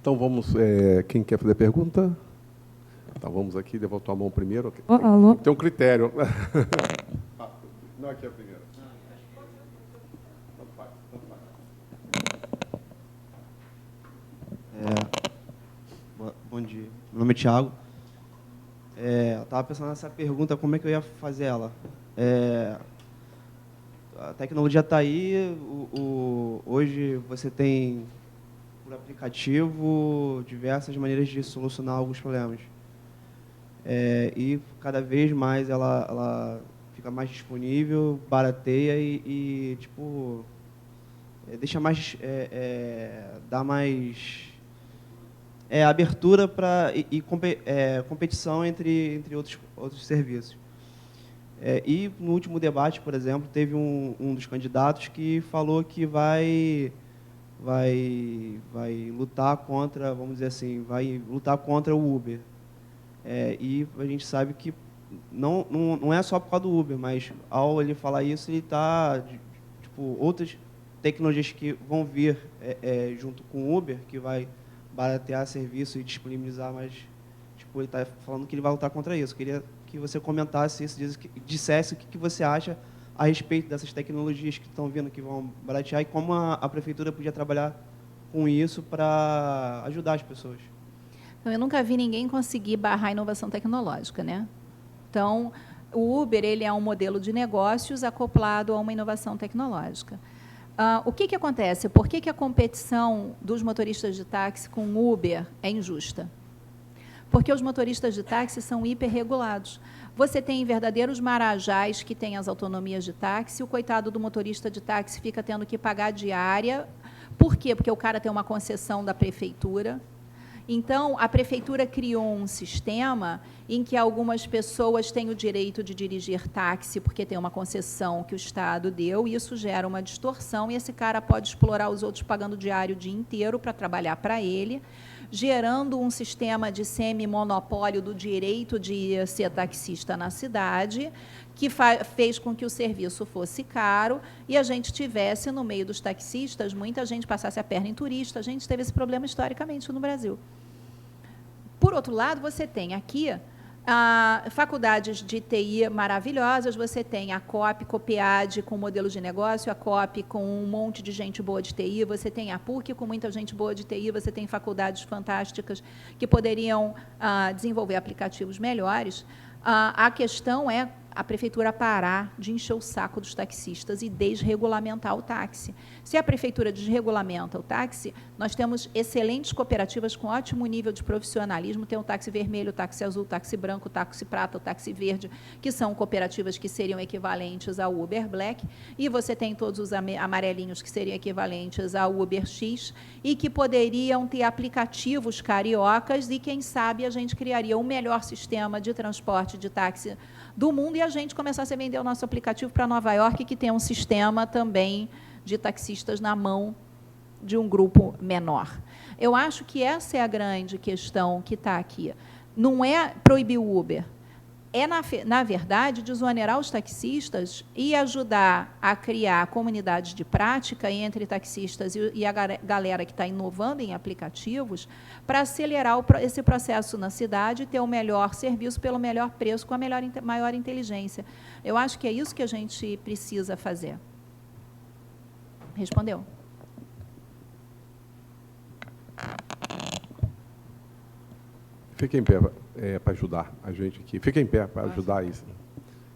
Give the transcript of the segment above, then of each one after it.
Então, vamos... quem quer fazer pergunta? Então, vamos aqui, levantou a mão primeiro. Alô? Tem um critério. Não, aqui é a primeira. Bom dia. Meu nome é Thiago. Eu estava pensando nessa pergunta, como é que eu ia fazer ela. A tecnologia está aí, hoje você tem, por aplicativo, diversas maneiras de solucionar alguns problemas. E cada vez mais ela fica mais disponível, barateia e tipo, deixa mais, dá mais abertura para competição entre outros serviços. E no último debate, por exemplo, teve um dos candidatos que falou que vai lutar contra, vamos dizer assim, vai lutar contra o Uber. E a gente sabe que não é só por causa do Uber, mas ao ele falar isso, ele está, tipo, outras tecnologias que vão vir junto com o Uber, que vai baratear serviço e disponibilizar, mas tipo, ele está falando que ele vai lutar contra isso. Queria que você comentasse isso, dissesse o que você acha a respeito dessas tecnologias que estão vindo, que vão baratear, e como a prefeitura podia trabalhar com isso para ajudar as pessoas. Então, eu nunca vi ninguém conseguir barrar a inovação tecnológica, né? Então, o Uber ele é um modelo de negócios acoplado a uma inovação tecnológica. O que acontece? Por que a competição dos motoristas de táxi com o Uber é injusta? Porque os motoristas de táxi são hiperregulados. Você tem verdadeiros marajás que têm as autonomias de táxi, o coitado do motorista de táxi fica tendo que pagar diária. Por quê? Porque o cara tem uma concessão da prefeitura. Então, a prefeitura criou um sistema em que algumas pessoas têm o direito de dirigir táxi porque tem uma concessão que o Estado deu, e isso gera uma distorção, e esse cara pode explorar os outros pagando diário o dia inteiro para trabalhar para ele, gerando um sistema de semi-monopólio do direito de ser taxista na cidade, que fez com que o serviço fosse caro e a gente tivesse, no meio dos taxistas, muita gente passasse a perna em turista. A gente teve esse problema historicamente no Brasil. Por outro lado, você tem aqui faculdades de TI maravilhosas, você tem a COP, COPEAD com modelo de negócio, a COP com um monte de gente boa de TI, você tem a PUC com muita gente boa de TI, você tem faculdades fantásticas que poderiam desenvolver aplicativos melhores. A questão é a prefeitura parar de encher o saco dos taxistas e desregulamentar o táxi. Se a prefeitura desregulamenta o táxi, nós temos excelentes cooperativas com ótimo nível de profissionalismo, tem o táxi vermelho, o táxi azul, o táxi branco, o táxi prata, o táxi verde, que são cooperativas que seriam equivalentes ao Uber Black, e você tem todos os amarelinhos que seriam equivalentes ao Uber X, e que poderiam ter aplicativos cariocas, e quem sabe a gente criaria o melhor sistema de transporte de táxi do mundo, e a gente começasse a vender o nosso aplicativo para Nova York, que tem um sistema também de taxistas na mão de um grupo menor. Eu acho que essa é a grande questão que está aqui. Não é proibir o Uber, é, na verdade, desonerar os taxistas e ajudar a criar comunidades de prática entre taxistas e a galera que está inovando em aplicativos para acelerar esse processo na cidade e ter o melhor serviço pelo melhor preço, com a maior inteligência. Eu acho que é isso que a gente precisa fazer. Respondeu? Fique em pé para ajudar a gente aqui. Fique em pé para ajudar isso,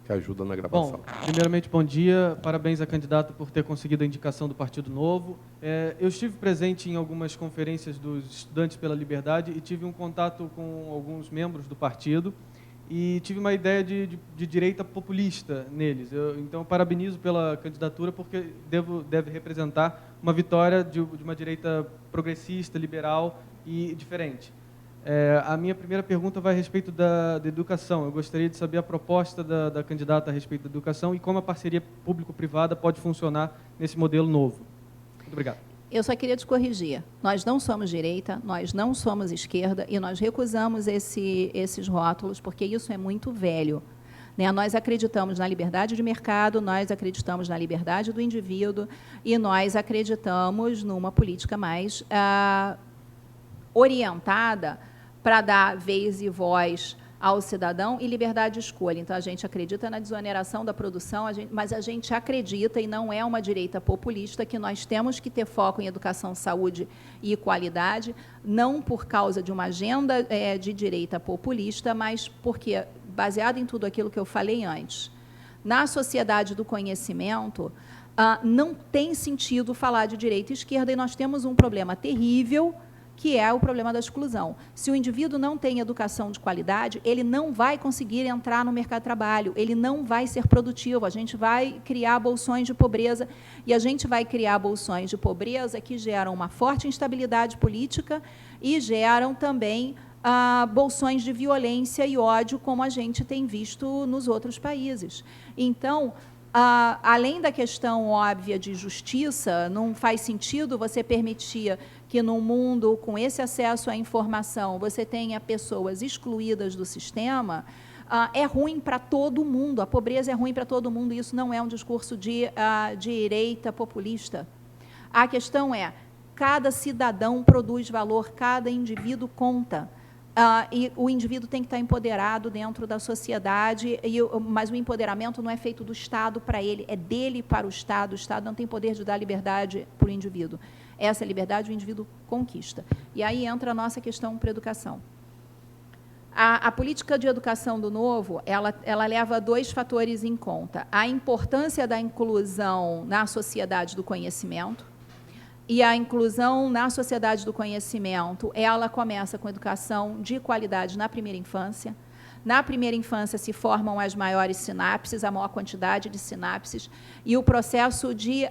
que ajuda na gravação. Bom, primeiramente, bom dia. Parabéns à candidata por ter conseguido a indicação do Partido Novo. Eu estive presente em algumas conferências dos Estudantes pela Liberdade e tive um contato com alguns membros do partido e tive uma ideia de direita populista neles. Então, parabenizo pela candidatura, porque deve representar uma vitória de uma direita progressista, liberal e diferente. A minha primeira pergunta vai a respeito da educação. Eu gostaria de saber a proposta da candidata a respeito da educação e como a parceria público-privada pode funcionar nesse modelo novo. Muito obrigado. Eu só queria te corrigir. Nós não somos direita, nós não somos esquerda e nós recusamos esses rótulos, porque isso é muito velho. Né? Nós acreditamos na liberdade de mercado, nós acreditamos na liberdade do indivíduo e nós acreditamos numa política mais orientada para dar vez e voz ao cidadão e liberdade de escolha. Então, a gente acredita na desoneração da produção, mas a gente acredita, e não é uma direita populista, que nós temos que ter foco em educação, saúde e qualidade, não por causa de uma agenda de direita populista, mas porque, baseado em tudo aquilo que eu falei antes, na sociedade do conhecimento, não tem sentido falar de direita e esquerda, e nós temos um problema terrível, que é o problema da exclusão. Se o indivíduo não tem educação de qualidade, ele não vai conseguir entrar no mercado de trabalho, ele não vai ser produtivo, a gente vai criar bolsões de pobreza, e a gente vai criar bolsões de pobreza que geram uma forte instabilidade política e geram também bolsões de violência e ódio, como a gente tem visto nos outros países. Então, além da questão óbvia de justiça, não faz sentido você permitir que, num mundo com esse acesso à informação, você tenha pessoas excluídas do sistema. É ruim para todo mundo, a pobreza é ruim para todo mundo, e isso não é um discurso de direita populista. A questão é, cada cidadão produz valor, cada indivíduo conta. E o indivíduo tem que estar empoderado dentro da sociedade, mas o empoderamento não é feito do Estado para ele, é dele para o Estado não tem poder de dar liberdade para o indivíduo. Essa liberdade o indivíduo conquista. E aí entra a nossa questão para a educação. A política de educação do Novo, ela leva 2 fatores em conta. A importância da inclusão na sociedade do conhecimento, e a inclusão na sociedade do conhecimento, ela começa com educação de qualidade na primeira infância. Na primeira infância se formam as maiores sinapses, a maior quantidade de sinapses, e o processo de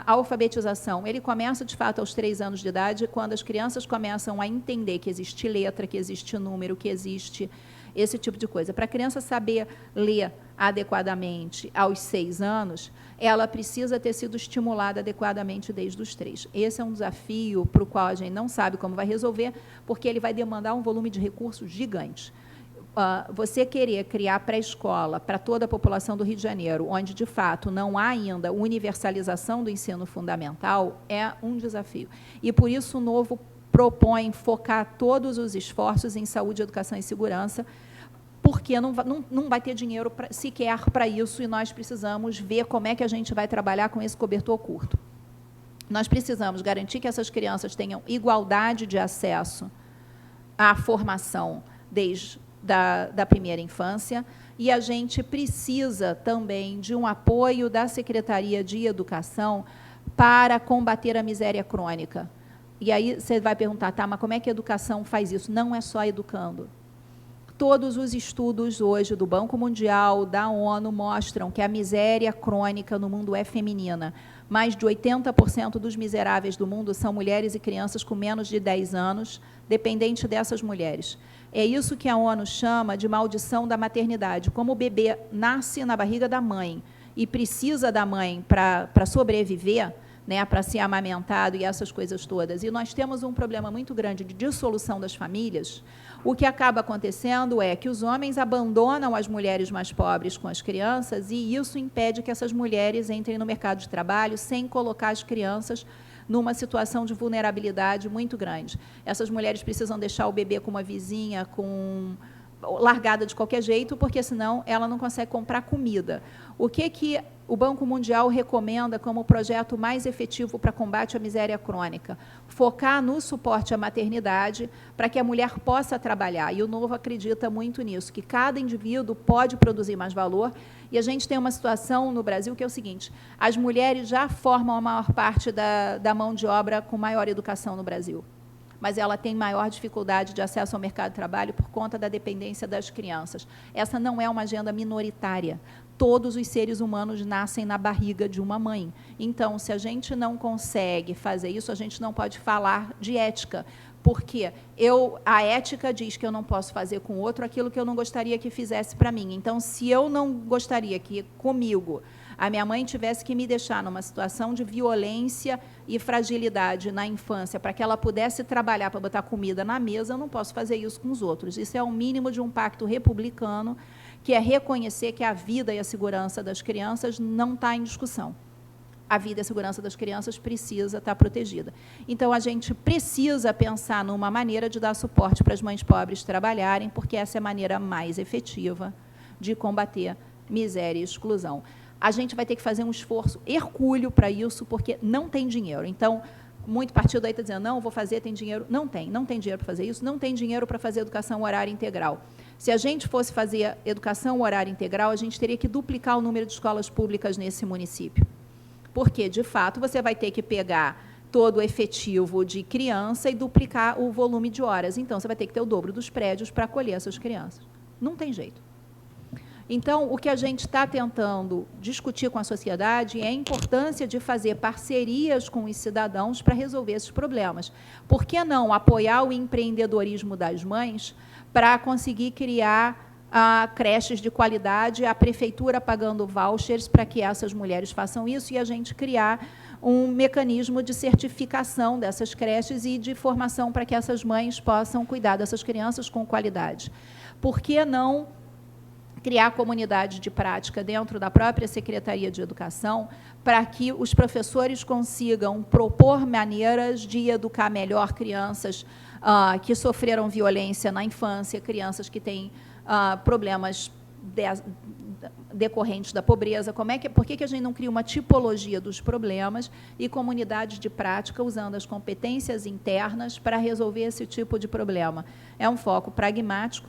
alfabetização, ele começa, de fato, aos 3 anos de idade, quando as crianças começam a entender que existe letra, que existe número, que existe esse tipo de coisa. Para a criança saber ler adequadamente aos 6 anos, ela precisa ter sido estimulada adequadamente desde os 3. Esse é um desafio para o qual a gente não sabe como vai resolver, porque ele vai demandar um volume de recursos gigante. Você querer criar pré-escola para toda a população do Rio de Janeiro, onde, de fato, não há ainda universalização do ensino fundamental, é um desafio. E, por isso, o Novo propõe focar todos os esforços em saúde, educação e segurança, porque não vai ter dinheiro sequer para isso, e nós precisamos ver como é que a gente vai trabalhar com esse cobertor curto. Nós precisamos garantir que essas crianças tenham igualdade de acesso à formação desde da primeira infância, e a gente precisa também de um apoio da Secretaria de Educação para combater a miséria crônica. E aí você vai perguntar, tá, mas como é que a educação faz isso? Não é só educando. Todos os estudos hoje do Banco Mundial, da ONU, mostram que a miséria crônica no mundo é feminina. Mais de 80% dos miseráveis do mundo são mulheres e crianças com menos de 10 anos, dependente dessas mulheres. É isso que a ONU chama de maldição da maternidade. Como o bebê nasce na barriga da mãe e precisa da mãe para sobreviver, né, para ser amamentado e essas coisas todas, e nós temos um problema muito grande de dissolução das famílias, o que acaba acontecendo é que os homens abandonam as mulheres mais pobres com as crianças, e isso impede que essas mulheres entrem no mercado de trabalho sem colocar as crianças numa situação de vulnerabilidade muito grande. Essas mulheres precisam deixar o bebê com uma vizinha, largada de qualquer jeito, porque senão ela não consegue comprar comida. O que o Banco Mundial recomenda como o projeto mais efetivo para combate à miséria crônica? Focar no suporte à maternidade para que a mulher possa trabalhar. E o Novo acredita muito nisso, que cada indivíduo pode produzir mais valor. E a gente tem uma situação no Brasil que é o seguinte, as mulheres já formam a maior parte da mão de obra com maior educação no Brasil, mas ela tem maior dificuldade de acesso ao mercado de trabalho por conta da dependência das crianças. Essa não é uma agenda minoritária. Todos os seres humanos nascem na barriga de uma mãe. Então, se a gente não consegue fazer isso, a gente não pode falar de ética, porque a ética diz que eu não posso fazer com o outro aquilo que eu não gostaria que fizesse para mim. Então, se eu não gostaria que comigo a minha mãe tivesse que me deixar numa situação de violência e fragilidade na infância para que ela pudesse trabalhar para botar comida na mesa, eu não posso fazer isso com os outros. Isso é o mínimo de um pacto republicano, que é reconhecer que a vida e a segurança das crianças não está em discussão. a vida e a segurança das crianças precisa estar protegida. Então, a gente precisa pensar numa maneira de dar suporte para as mães pobres trabalharem, porque essa é a maneira mais efetiva de combater miséria e exclusão. A gente vai ter que fazer um esforço hercúleo para isso, porque não tem dinheiro. Então, muito partido aí está dizendo, não, vou fazer, tem dinheiro. Não tem dinheiro para fazer isso, não tem dinheiro para fazer educação horária integral. Se a gente fosse fazer educação horária integral, a gente teria que duplicar o número de escolas públicas nesse município. Porque, de fato, você vai ter que pegar todo o efetivo de criança e duplicar o volume de horas. Então, você vai ter que ter o dobro dos prédios para acolher essas crianças. Não tem jeito. Então, o que a gente está tentando discutir com a sociedade é a importância de fazer parcerias com os cidadãos para resolver esses problemas. Por que não apoiar o empreendedorismo das mães para conseguir criar creches de qualidade, a prefeitura pagando vouchers para que essas mulheres façam isso e a gente criar um mecanismo de certificação dessas creches e de formação para que essas mães possam cuidar dessas crianças com qualidade? Por que não criar comunidade de prática dentro da própria Secretaria de Educação para que os professores consigam propor maneiras de educar melhor crianças que sofreram violência na infância, crianças que têm problemas decorrentes da pobreza, por que a gente não cria uma tipologia dos problemas e comunidades de prática usando as competências internas para resolver esse tipo de problema? É um foco pragmático,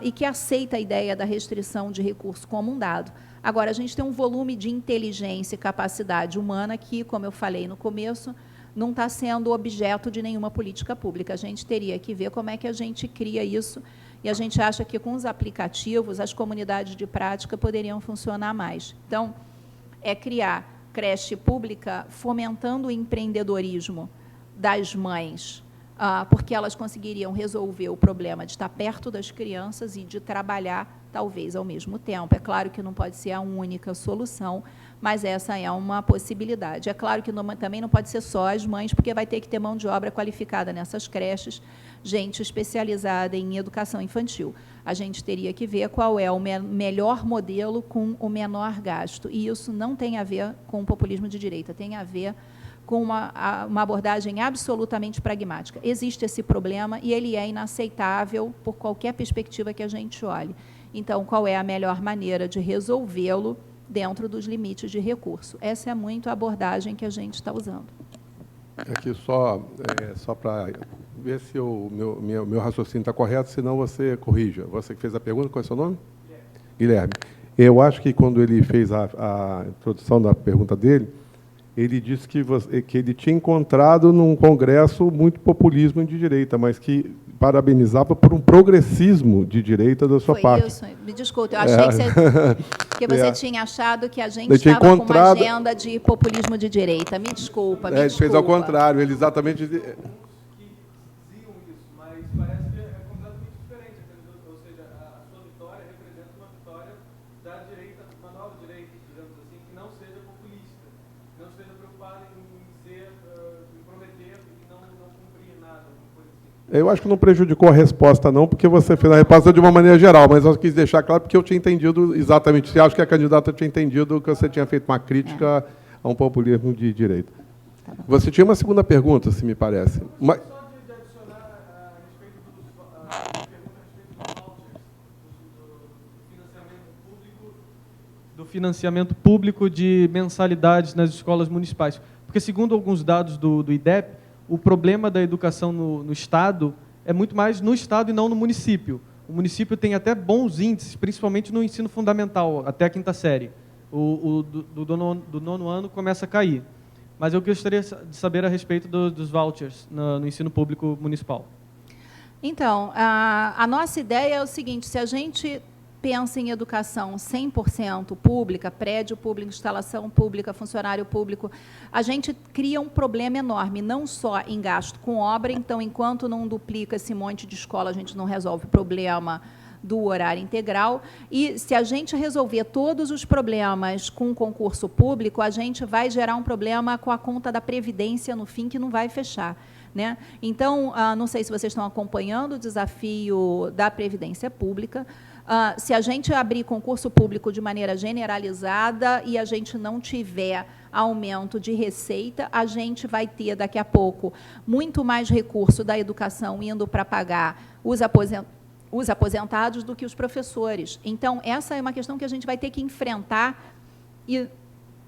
e que aceita a ideia da restrição de recurso como um dado. Agora, a gente tem um volume de inteligência e capacidade humana que, como eu falei no começo, não está sendo objeto de nenhuma política pública. A gente teria que ver como é que a gente cria isso, e a gente acha que, com os aplicativos, as comunidades de prática poderiam funcionar mais. Então, é criar creche pública fomentando o empreendedorismo das mães, porque elas conseguiriam resolver o problema de estar perto das crianças e de trabalhar, talvez, ao mesmo tempo. É claro que não pode ser a única solução, mas essa é uma possibilidade. É claro que também não pode ser só as mães, porque vai ter que ter mão de obra qualificada nessas creches, gente especializada em educação infantil. A gente teria que ver qual é o melhor modelo com o menor gasto, e isso não tem a ver com o populismo de direita, tem a ver com uma abordagem absolutamente pragmática. Existe esse problema e ele é inaceitável por qualquer perspectiva que a gente olhe. Então, qual é a melhor maneira de resolvê-lo dentro dos limites de recurso? Essa é muito a abordagem que a gente está usando. Aqui só para ver se o meu raciocínio está correto, senão você corrija. Você que fez a pergunta, qual é o seu nome? Guilherme. Eu acho que quando ele fez a introdução da pergunta dele, ele disse que ele tinha encontrado num congresso muito populismo de direita, mas que parabenizava por um progressismo de direita da sua parte. Foi isso. Me desculpe, eu achei que você tinha achado que a gente estava com uma agenda de populismo de direita. Me desculpa, me desculpa. Ele fez ao contrário, ele exatamente... Eu acho que não prejudicou a resposta, não, porque você fez a resposta de uma maneira geral, mas eu quis deixar claro porque eu tinha entendido exatamente. Você acha que a candidata tinha entendido que você tinha feito uma crítica a um populismo de direita. Tá. Você tinha uma segunda pergunta, se me parece. Mas... Só de adicionar a respeito do financiamento público de mensalidades nas escolas municipais. Porque, segundo alguns dados do IDEP, o problema da educação no Estado é muito mais no Estado e não no município. O município tem até bons índices, principalmente no ensino fundamental, até a 5ª série. Do nono ano começa a cair. Mas eu gostaria de saber a respeito dos vouchers no ensino público municipal. Então, a nossa ideia é o seguinte: se a gente pensa em educação 100% pública, prédio público, instalação pública, funcionário público, a gente cria um problema enorme, não só em gasto com obra. Então, enquanto não duplica esse monte de escola, a gente não resolve o problema do horário integral. E se a gente resolver todos os problemas com concurso público, a gente vai gerar um problema com a conta da Previdência no fim, que não vai fechar, né? Então, não sei se vocês estão acompanhando o desafio da Previdência Pública. Se a gente abrir concurso público de maneira generalizada e a gente não tiver aumento de receita, a gente vai ter, daqui a pouco, muito mais recurso da educação indo para pagar os aposentados do que os professores. Então, essa é uma questão que a gente vai ter que enfrentar e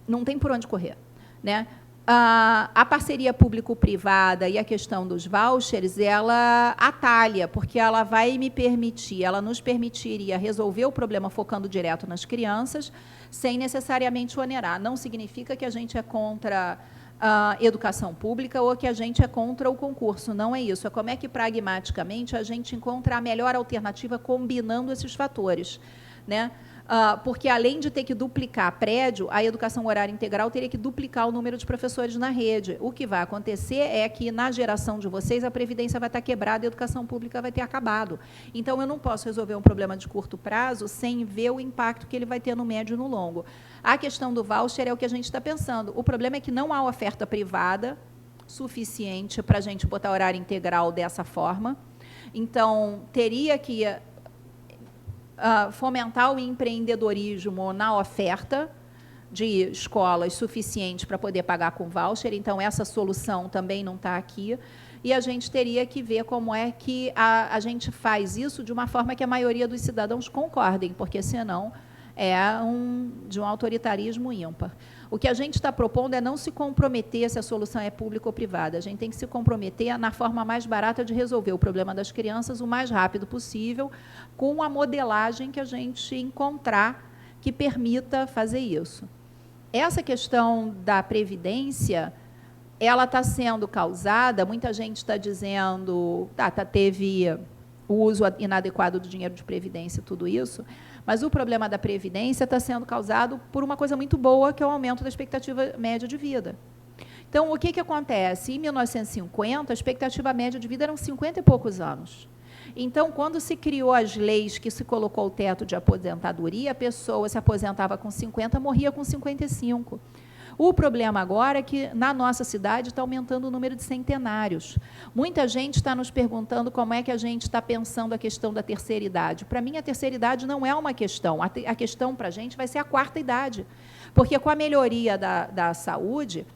não tem por onde correr, né? A parceria público-privada e a questão dos vouchers, ela atalha, porque ela vai me permitir, ela nos permitiria resolver o problema focando direto nas crianças, sem necessariamente onerar. Não significa que a gente é contra a educação pública ou que a gente é contra o concurso, não é isso. É como é que, pragmaticamente, a gente encontra a melhor alternativa combinando esses fatores, né? Porque, além de ter que duplicar prédio, a educação horária integral teria que duplicar o número de professores na rede. O que vai acontecer é que, na geração de vocês, a Previdência vai estar quebrada e a educação pública vai ter acabado. Então, eu não posso resolver um problema de curto prazo sem ver o impacto que ele vai ter no médio e no longo. A questão do voucher é o que a gente está pensando. O problema é que não há oferta privada suficiente para a gente botar horário integral dessa forma. Então, teria que fomentar o empreendedorismo na oferta de escolas suficiente para poder pagar com voucher. Então, essa solução também não está aqui. E a gente teria que ver como é que a gente faz isso de uma forma que a maioria dos cidadãos concordem, porque, senão, é de um autoritarismo ímpar. O que a gente está propondo é não se comprometer se a solução é pública ou privada. A gente tem que se comprometer na forma mais barata de resolver o problema das crianças o mais rápido possível, com a modelagem que a gente encontrar que permita fazer isso. Essa questão da Previdência, ela está sendo causada, muita gente está dizendo, teve o uso inadequado do dinheiro de Previdência, tudo isso, mas o problema da Previdência está sendo causado por uma coisa muito boa, que é o aumento da expectativa média de vida. Então, o que acontece? Em 1950, a expectativa média de vida eram 50 e poucos anos. Então, quando se criou as leis que se colocou o teto de aposentadoria, a pessoa se aposentava com 50, morria com 55. O problema agora é que, na nossa cidade, está aumentando o número de centenários. Muita gente está nos perguntando como é que a gente está pensando a questão da terceira idade. Para mim, a terceira idade não é uma questão. A questão para a gente vai ser a quarta idade. Porque, com a melhoria da saúde,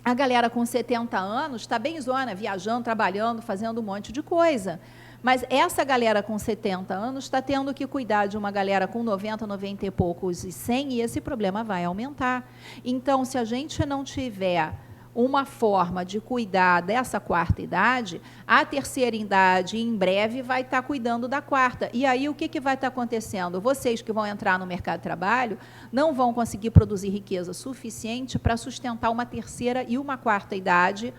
a galera com 70 anos está bem zona, viajando, trabalhando, fazendo um monte de coisa. Mas essa galera com 70 anos está tendo que cuidar de uma galera com 90, 90 e poucos e 100, e esse problema vai aumentar. Então, se a gente não tiver uma forma de cuidar dessa quarta idade, a terceira idade, em breve, vai estar cuidando da quarta. E aí, o que vai estar acontecendo? Vocês que vão entrar no mercado de trabalho não vão conseguir produzir riqueza suficiente para sustentar uma terceira e uma quarta idade,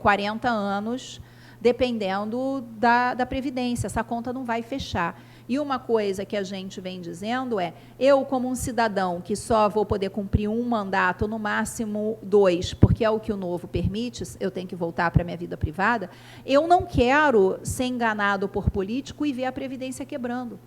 40 anos, dependendo da Previdência. Essa conta não vai fechar. E uma coisa que a gente vem dizendo é, eu, como um cidadão que só vou poder cumprir um mandato, no máximo 2, porque é o que o novo permite, eu tenho que voltar para a minha vida privada, eu não quero ser enganado por político e ver a Previdência quebrando.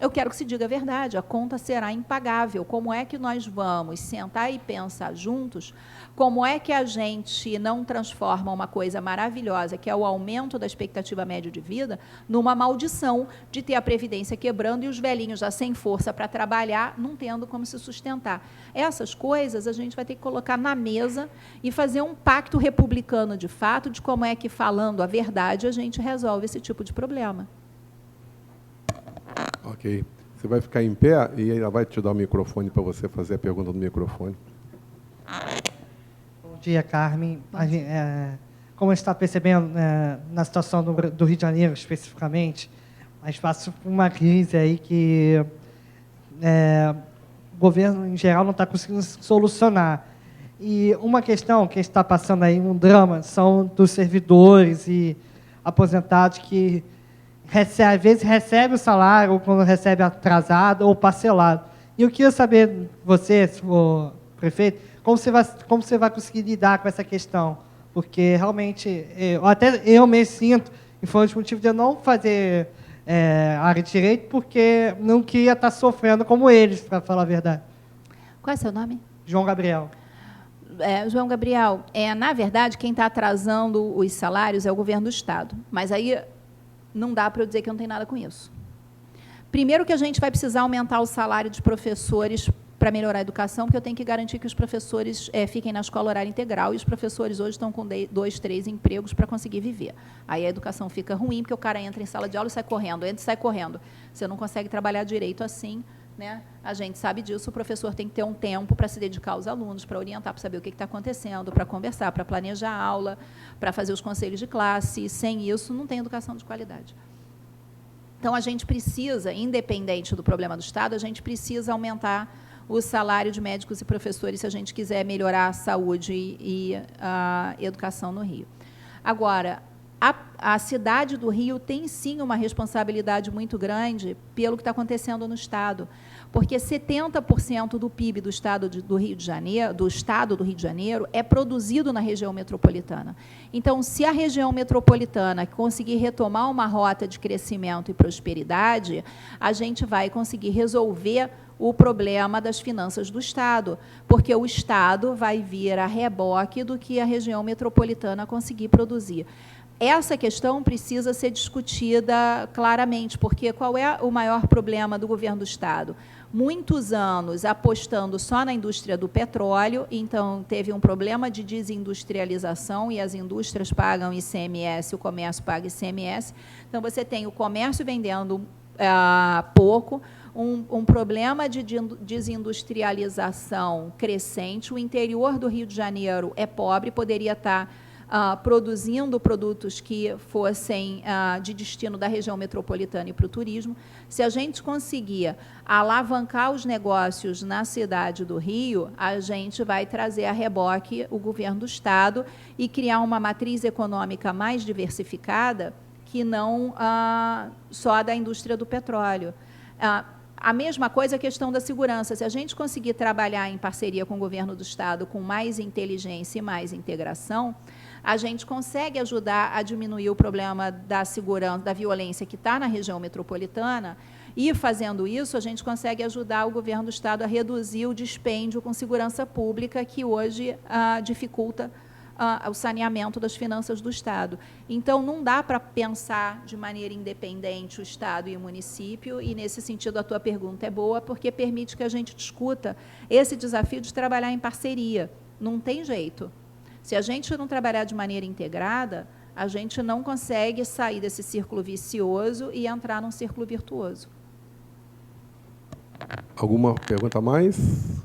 Eu quero que se diga a verdade, a conta será impagável. Como é que nós vamos sentar e pensar juntos como é que a gente não transforma uma coisa maravilhosa, que é o aumento da expectativa média de vida, numa maldição de ter a Previdência quebrando e os velhinhos já sem força para trabalhar, não tendo como se sustentar. Essas coisas a gente vai ter que colocar na mesa e fazer um pacto republicano de fato de como é que, falando a verdade, a gente resolve esse tipo de problema. Ok. Você vai ficar em pé e ela vai te dar o microfone para você fazer a pergunta no microfone. Bom dia, Carmen. Como está percebendo, na situação do Rio de Janeiro, especificamente, a gente passa por uma crise aí que o governo, em geral, não está conseguindo solucionar. E uma questão que está passando aí, um drama, são dos servidores e aposentados que às vezes recebe o salário, ou quando recebe atrasado ou parcelado. E eu queria saber, você, senhor prefeito, como você vai conseguir lidar com essa questão? Porque, realmente, até eu me sinto, e foi um dos motivos de eu não fazer área de direito, porque não queria estar sofrendo como eles, para falar a verdade. Qual é o seu nome? João Gabriel. João Gabriel, na verdade, quem está atrasando os salários é o governo do Estado. Mas aí não dá para eu dizer que não tem nada com isso. Primeiro que a gente vai precisar aumentar o salário dos professores para melhorar a educação, porque eu tenho que garantir que os professores fiquem na escola horária integral, e os professores hoje estão com 2, 3 empregos para conseguir viver. Aí a educação fica ruim, porque o cara entra em sala de aula e sai correndo, entra e sai correndo. Você não consegue trabalhar direito assim, né? A gente sabe disso, o professor tem que ter um tempo para se dedicar aos alunos, para orientar, para saber o que está acontecendo, para conversar, para planejar a aula, para fazer os conselhos de classe. Sem isso, não tem educação de qualidade. Então, a gente precisa, independente do problema do Estado, a gente precisa aumentar o salário de médicos e professores se a gente quiser melhorar a saúde e a educação no Rio. Agora, a cidade do Rio tem, sim, uma responsabilidade muito grande pelo que está acontecendo no Estado, porque 70% do PIB do Estado do Rio de Janeiro, é produzido na região metropolitana. Então, se a região metropolitana conseguir retomar uma rota de crescimento e prosperidade, a gente vai conseguir resolver o problema das finanças do Estado, porque o Estado vai vir a reboque do que a região metropolitana conseguir produzir. Essa questão precisa ser discutida claramente, porque qual é o maior problema do governo do Estado? Muitos anos apostando só na indústria do petróleo, então teve um problema de desindustrialização e as indústrias pagam ICMS, o comércio paga ICMS. Então, você tem o comércio vendendo pouco, um problema de desindustrialização crescente. O interior do Rio de Janeiro é pobre, poderia estar produzindo produtos que fossem de destino da região metropolitana e para o turismo. Se a gente conseguir alavancar os negócios na cidade do Rio, a gente vai trazer a reboque o governo do Estado e criar uma matriz econômica mais diversificada que não só da indústria do petróleo. A mesma coisa a questão da segurança. Se a gente conseguir trabalhar em parceria com o governo do Estado com mais inteligência e mais integração, a gente consegue ajudar a diminuir o problema da segurança, da violência que está na região metropolitana, e, fazendo isso, a gente consegue ajudar o governo do Estado a reduzir o dispêndio com segurança pública, que hoje dificulta o saneamento das finanças do Estado. Então, não dá para pensar de maneira independente o Estado e o município, e, nesse sentido, a tua pergunta é boa, porque permite que a gente discuta esse desafio de trabalhar em parceria. Não tem jeito. Se a gente não trabalhar de maneira integrada, a gente não consegue sair desse círculo vicioso e entrar num círculo virtuoso. Alguma pergunta a mais?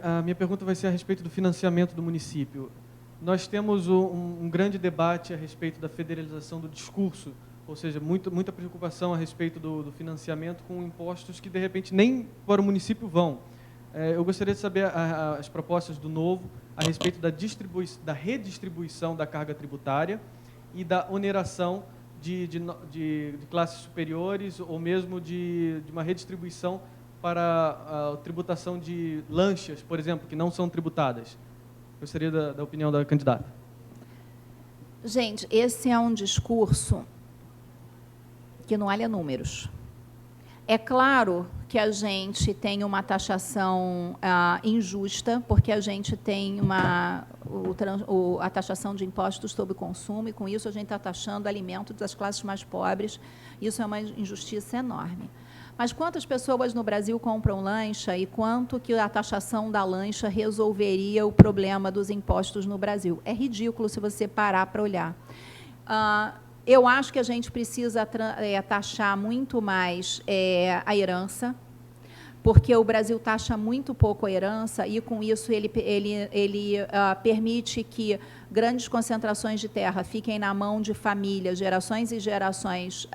A minha pergunta vai ser a respeito do financiamento do município. Nós temos um grande debate a respeito da federalização do discurso, ou seja, muita preocupação a respeito do financiamento com impostos que, de repente, nem para o município vão. Eu gostaria de saber as propostas do Novo a respeito da redistribuição da carga tributária e da oneração de classes superiores, ou mesmo de uma redistribuição para a tributação de lanchas, por exemplo, que não são tributadas. Gostaria da opinião da candidata. Gente, esse é um discurso que não olha números. É claro que a gente tem uma taxação injusta, porque a gente tem a taxação de impostos sobre o consumo, e, com isso, a gente está taxando alimentos das classes mais pobres. Isso é uma injustiça enorme. Mas quantas pessoas no Brasil compram lancha e quanto que a taxação da lancha resolveria o problema dos impostos no Brasil? É ridículo se você parar para olhar. Eu acho que a gente precisa taxar muito mais a herança, porque o Brasil taxa muito pouco a herança, e, com isso, ele permite que grandes concentrações de terra fiquem na mão de famílias, gerações e gerações,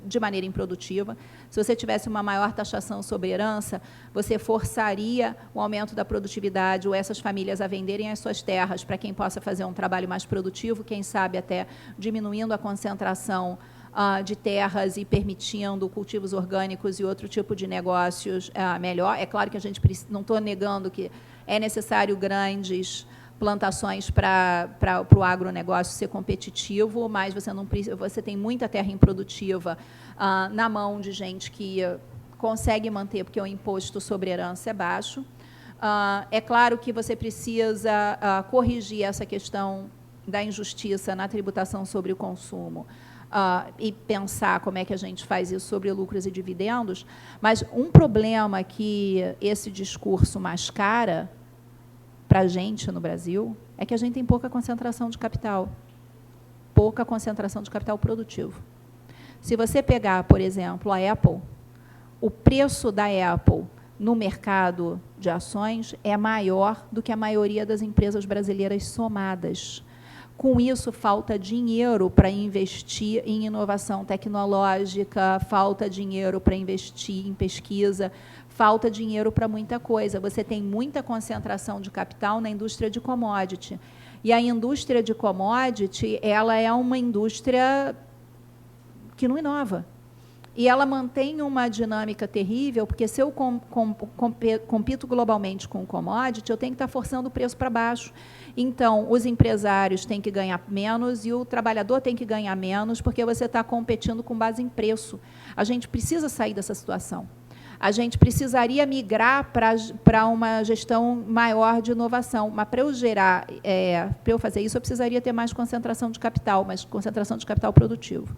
de maneira improdutiva. Se você tivesse uma maior taxação sobre herança, você forçaria o aumento da produtividade, ou essas famílias a venderem as suas terras para quem possa fazer um trabalho mais produtivo, quem sabe até diminuindo a concentração de terras e permitindo cultivos orgânicos e outro tipo de negócios melhor. É claro que a gente não estou negando que é necessário grandes plantações para o agronegócio ser competitivo, mas você tem muita terra improdutiva na mão de gente que consegue manter, porque o imposto sobre herança é baixo. É claro que você precisa corrigir essa questão da injustiça na tributação sobre o consumo e pensar como é que a gente faz isso sobre lucros e dividendos, mas um problema que esse discurso mascara para a gente no Brasil é que a gente tem pouca concentração de capital produtivo. Se você pegar, por exemplo, a Apple, o preço da Apple no mercado de ações é maior do que a maioria das empresas brasileiras somadas. Com isso, falta dinheiro para investir em inovação tecnológica, falta dinheiro para investir em pesquisa, falta dinheiro para muita coisa. Você tem muita concentração de capital na indústria de commodity. E a indústria de commodity, ela é uma indústria que não inova. E ela mantém uma dinâmica terrível, porque se eu compito globalmente com o commodity, eu tenho que estar forçando o preço para baixo. Então, os empresários têm que ganhar menos e o trabalhador tem que ganhar menos, porque você está competindo com base em preço. A gente precisa sair dessa situação. A gente precisaria migrar para uma gestão maior de inovação. Mas, para eu fazer isso, eu precisaria ter mais concentração de capital, mais concentração de capital produtivo.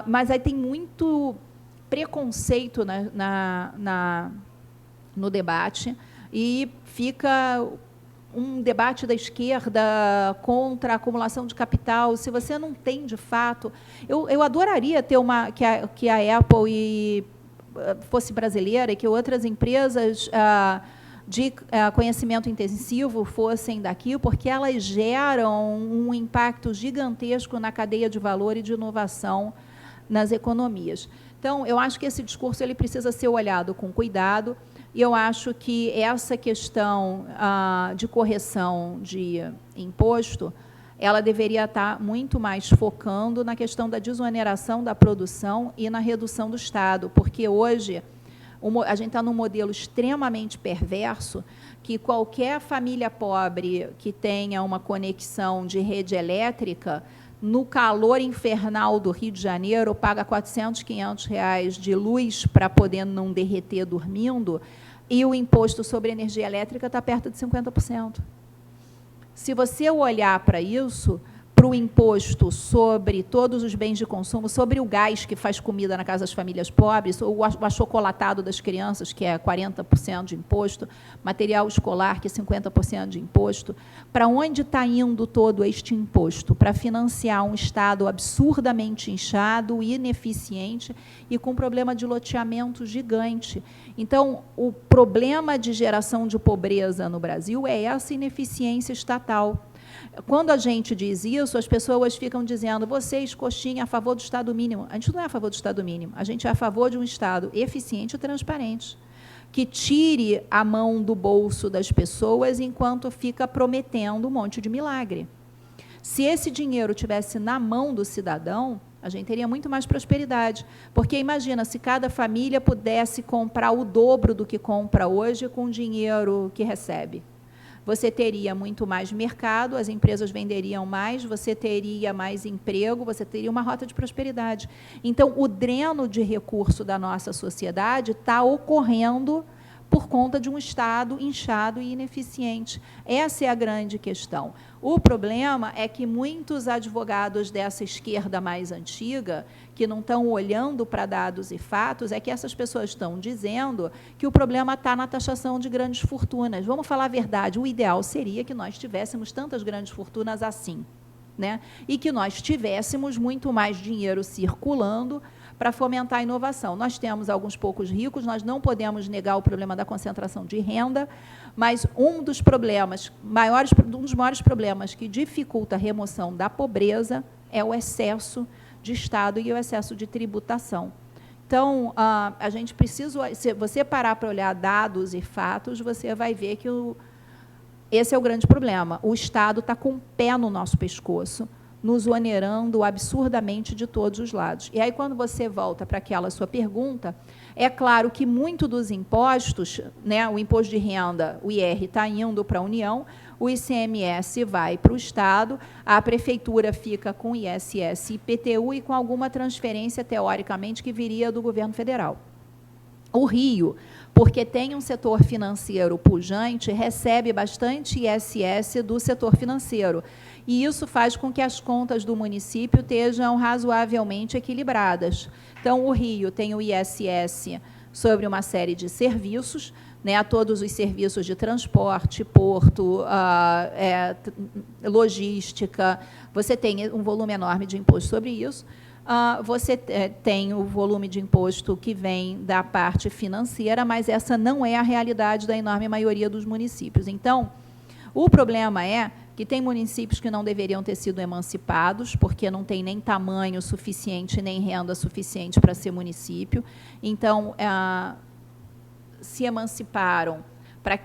Mas aí tem muito preconceito no debate e fica um debate da esquerda contra a acumulação de capital. Se você não tem, de fato... Eu adoraria ter que a Apple fosse brasileira e que outras empresas de conhecimento intensivo fossem daqui, porque elas geram um impacto gigantesco na cadeia de valor e de inovação nas economias. Então, eu acho que esse discurso ele precisa ser olhado com cuidado, e eu acho que essa questão de correção de imposto, ela deveria estar muito mais focando na questão da desoneração da produção e na redução do Estado, porque hoje a gente está num modelo extremamente perverso, que qualquer família pobre que tenha uma conexão de rede elétrica, no calor infernal do Rio de Janeiro, paga R$ 400, R$ 500 de luz para poder não derreter dormindo, e o imposto sobre energia elétrica está perto de 50%. Se você olhar para isso, para o imposto sobre todos os bens de consumo, sobre o gás que faz comida na casa das famílias pobres, o achocolatado das crianças, que é 40% de imposto, material escolar, que é 50% de imposto, para onde está indo todo este imposto? Para financiar um Estado absurdamente inchado, ineficiente e com problema de loteamento gigante. Então, o problema de geração de pobreza no Brasil é essa ineficiência estatal. Quando a gente diz isso, as pessoas ficam dizendo, vocês, coxinha, a favor do Estado mínimo. A gente não é a favor do Estado mínimo, a gente é a favor de um Estado eficiente e transparente, que tire a mão do bolso das pessoas enquanto fica prometendo um monte de milagre. Se esse dinheiro tivesse na mão do cidadão, a gente teria muito mais prosperidade. Porque, imagina, se cada família pudesse comprar o dobro do que compra hoje com o dinheiro que recebe. Você teria muito mais mercado, as empresas venderiam mais, você teria mais emprego, você teria uma rota de prosperidade. Então, o dreno de recurso da nossa sociedade está ocorrendo por conta de um Estado inchado e ineficiente. Essa é a grande questão. O problema é que muitos advogados dessa esquerda mais antiga, que não estão olhando para dados e fatos, é que essas pessoas estão dizendo que o problema está na taxação de grandes fortunas. Vamos falar a verdade, o ideal seria que nós tivéssemos tantas grandes fortunas assim, né? E que nós tivéssemos muito mais dinheiro circulando para fomentar a inovação. Nós temos alguns poucos ricos, nós não podemos negar o problema da concentração de renda, mas um dos maiores problemas que dificulta a remoção da pobreza é o excesso de Estado e o excesso de tributação. Então, a gente precisa, se você parar para olhar dados e fatos, você vai ver que esse é o grande problema. O Estado está com o pé no nosso pescoço, nos onerando absurdamente de todos os lados. E aí, quando você volta para aquela sua pergunta, é claro que muito dos impostos, né, o imposto de renda, o IR, está indo para a União, o ICMS vai para o Estado, a Prefeitura fica com ISS e IPTU e com alguma transferência, teoricamente, que viria do governo federal. O Rio, porque tem um setor financeiro pujante, recebe bastante ISS do setor financeiro. E isso faz com que as contas do município estejam razoavelmente equilibradas. Então, o Rio tem o ISS sobre uma série de serviços, né, todos os serviços de transporte, porto, logística, você tem um volume enorme de imposto sobre isso. Você tem o volume de imposto que vem da parte financeira, mas essa não é a realidade da enorme maioria dos municípios. Então, o problema é que tem municípios que não deveriam ter sido emancipados, porque não tem nem tamanho suficiente, nem renda suficiente para ser município. Então, se emanciparam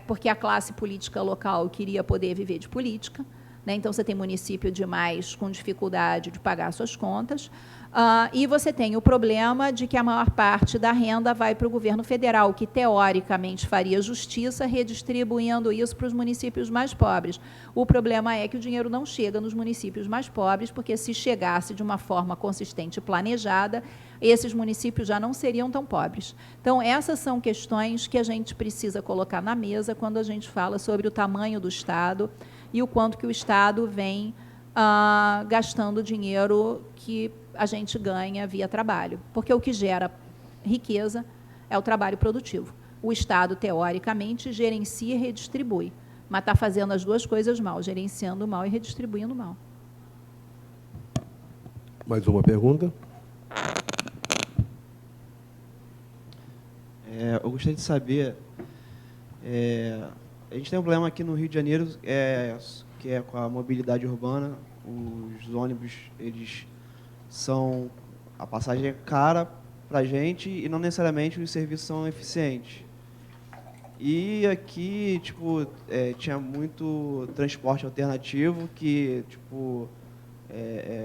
porque a classe política local queria poder viver de política, né? Então, você tem município demais com dificuldade de pagar suas contas, e você tem o problema de que a maior parte da renda vai para o governo federal, que, teoricamente, faria justiça redistribuindo isso para os municípios mais pobres. O problema é que o dinheiro não chega nos municípios mais pobres, porque, se chegasse de uma forma consistente e planejada, esses municípios já não seriam tão pobres. Então, essas são questões que a gente precisa colocar na mesa quando a gente fala sobre o tamanho do Estado e o quanto que o Estado vem gastando dinheiro que a gente ganha via trabalho. Porque o que gera riqueza é o trabalho produtivo. O Estado, teoricamente, gerencia e redistribui, mas está fazendo as duas coisas mal, gerenciando mal e redistribuindo mal. Mais uma pergunta? Eu gostaria de saber, a gente tem um problema aqui no Rio de Janeiro, que é com a mobilidade urbana. Os ônibus, a passagem é cara para a gente e não necessariamente os serviços são eficientes. E aqui, tinha muito transporte alternativo que,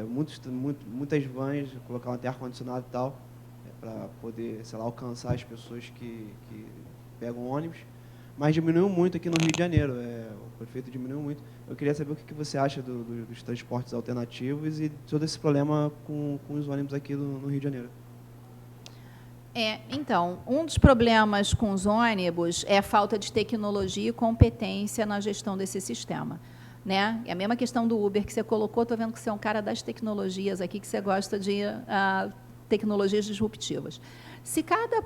muitas vans, colocar até ar-condicionado e tal, para poder, sei lá, alcançar as pessoas que pegam ônibus. Mas diminuiu muito aqui no Rio de Janeiro, o prefeito diminuiu muito. Eu queria saber o que você acha dos transportes alternativos e todo esse problema com os ônibus aqui no Rio de Janeiro. Então, um dos problemas com os ônibus é a falta de tecnologia e competência na gestão desse sistema, né? É a mesma questão do Uber que você colocou. Estou vendo que você é um cara das tecnologias aqui, que você gosta de tecnologias disruptivas. Se cada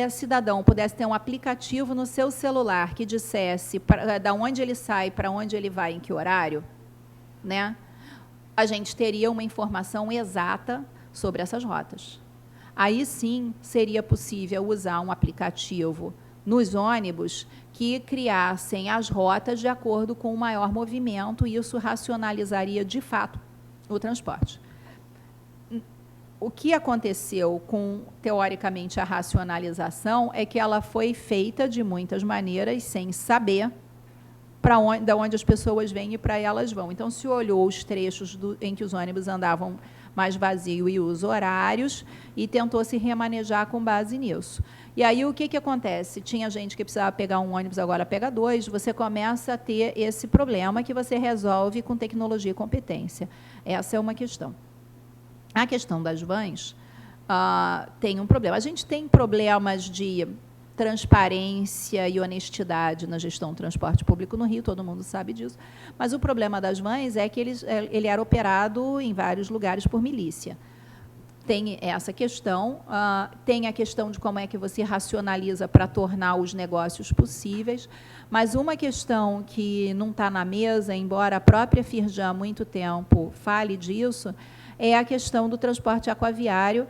cidadão pudesse ter um aplicativo no seu celular que dissesse da onde ele sai, para onde ele vai, em que horário, né, a gente teria uma informação exata sobre essas rotas. Aí sim seria possível usar um aplicativo nos ônibus que criassem as rotas de acordo com o maior movimento, e isso racionalizaria, de fato, o transporte. O que aconteceu com, teoricamente, a racionalização é que ela foi feita de muitas maneiras sem saber de onde as pessoas vêm e para elas vão. Então, se olhou os trechos em que os ônibus andavam mais vazios e os horários e tentou se remanejar com base nisso. E aí, o que acontece? Tinha gente que precisava pegar um ônibus, agora pega dois. Você começa a ter esse problema que você resolve com tecnologia e competência. Essa é uma questão. A questão das vans tem um problema. A gente tem problemas de transparência e honestidade na gestão do transporte público no Rio, todo mundo sabe disso. Mas o problema das vans é que ele era operado em vários lugares por milícia. Tem essa questão, tem a questão de como é que você racionaliza para tornar os negócios possíveis, mas uma questão que não está na mesa, embora a própria Firjan há muito tempo fale disso, é a questão do transporte aquaviário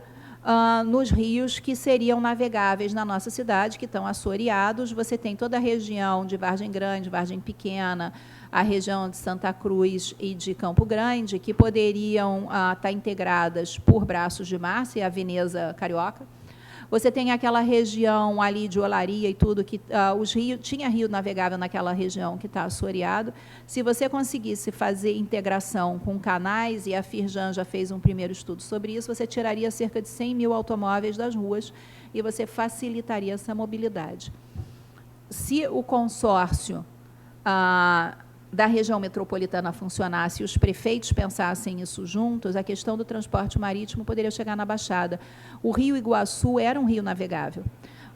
nos rios que seriam navegáveis na nossa cidade, que estão assoreados. Você tem toda a região de Vargem Grande, Vargem Pequena, a região de Santa Cruz e de Campo Grande, que poderiam estar integradas por braços de mar, se a Veneza Carioca. Você tem aquela região ali de Olaria e tudo, que tinha rio navegável naquela região que está assoreado. Se você conseguisse fazer integração com canais, e a Firjan já fez um primeiro estudo sobre isso, você tiraria cerca de 100 mil automóveis das ruas e você facilitaria essa mobilidade. Se o consórcio da região metropolitana funcionasse e os prefeitos pensassem isso juntos, a questão do transporte marítimo poderia chegar na Baixada. O Rio Iguaçu era um rio navegável.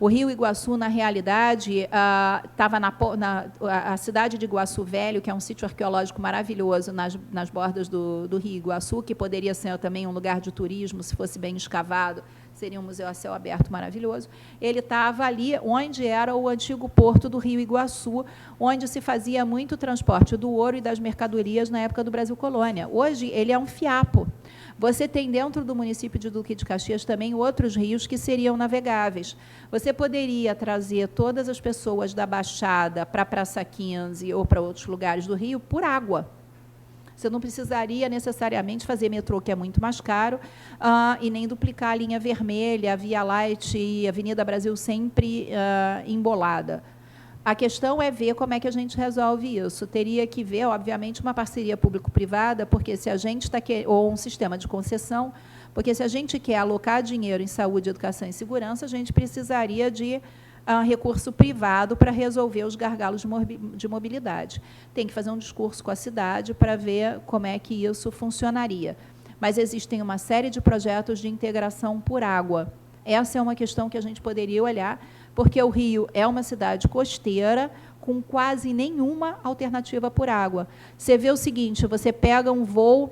O Rio Iguaçu, na realidade, estava a cidade de Iguaçu Velho, que é um sítio arqueológico maravilhoso nas bordas do Rio Iguaçu, que poderia ser também um lugar de turismo, se fosse bem escavado, seria um museu a céu aberto maravilhoso. Ele estava ali onde era o antigo porto do Rio Iguaçu, onde se fazia muito transporte do ouro e das mercadorias na época do Brasil Colônia. Hoje, ele é um fiapo. Você tem dentro do município de Duque de Caxias também outros rios que seriam navegáveis. Você poderia trazer todas as pessoas da Baixada para a Praça 15 ou para outros lugares do Rio por água. Você não precisaria necessariamente fazer metrô, que é muito mais caro, e nem duplicar a linha vermelha, a Via Light e a Avenida Brasil sempre embolada. A questão é ver como é que a gente resolve isso. Teria que ver, obviamente, uma parceria público-privada, porque se a gente está ou um sistema de concessão, porque se a gente quer alocar dinheiro em saúde, educação e segurança, a gente precisaria de recurso privado para resolver os gargalos de mobilidade. Tem que fazer um discurso com a cidade para ver como é que isso funcionaria. Mas existem uma série de projetos de integração por água. Essa é uma questão que a gente poderia olhar, porque o Rio é uma cidade costeira com quase nenhuma alternativa por água. Você vê o seguinte, você pega um voo,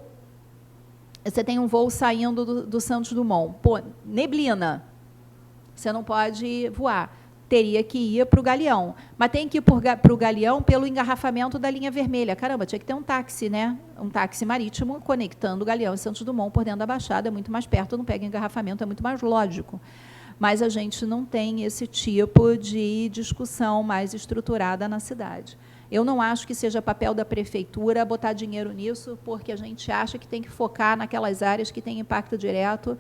você tem um voo saindo do Santos Dumont, pô, neblina, você não pode voar, teria que ir para o Galeão, mas tem que ir para o Galeão pelo engarrafamento da linha vermelha. Caramba, tinha que ter um táxi, né? Um táxi marítimo conectando o Galeão e Santos Dumont por dentro da Baixada, é muito mais perto, não pega engarrafamento, é muito mais lógico. Mas a gente não tem esse tipo de discussão mais estruturada na cidade. Eu não acho que seja papel da prefeitura botar dinheiro nisso, porque a gente acha que tem que focar naquelas áreas que têm impacto direto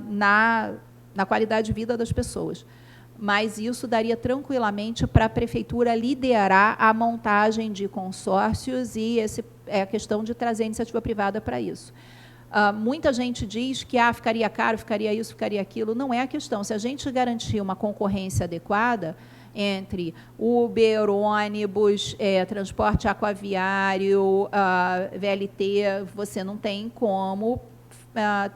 na qualidade de vida das pessoas. Mas isso daria tranquilamente para a prefeitura liderar a montagem de consórcios e a questão de trazer a iniciativa privada para isso. Muita gente diz que ficaria caro, ficaria isso, ficaria aquilo. Não é a questão. Se a gente garantir uma concorrência adequada entre Uber, ônibus, transporte aquaviário, VLT, você não tem como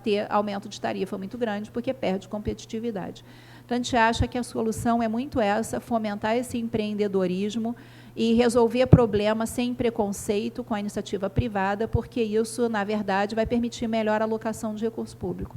ter aumento de tarifa muito grande, porque perde competitividade. Então, a gente acha que a solução é muito essa, fomentar esse empreendedorismo e resolver problemas sem preconceito com a iniciativa privada, porque isso, na verdade, vai permitir melhor alocação de recurso público.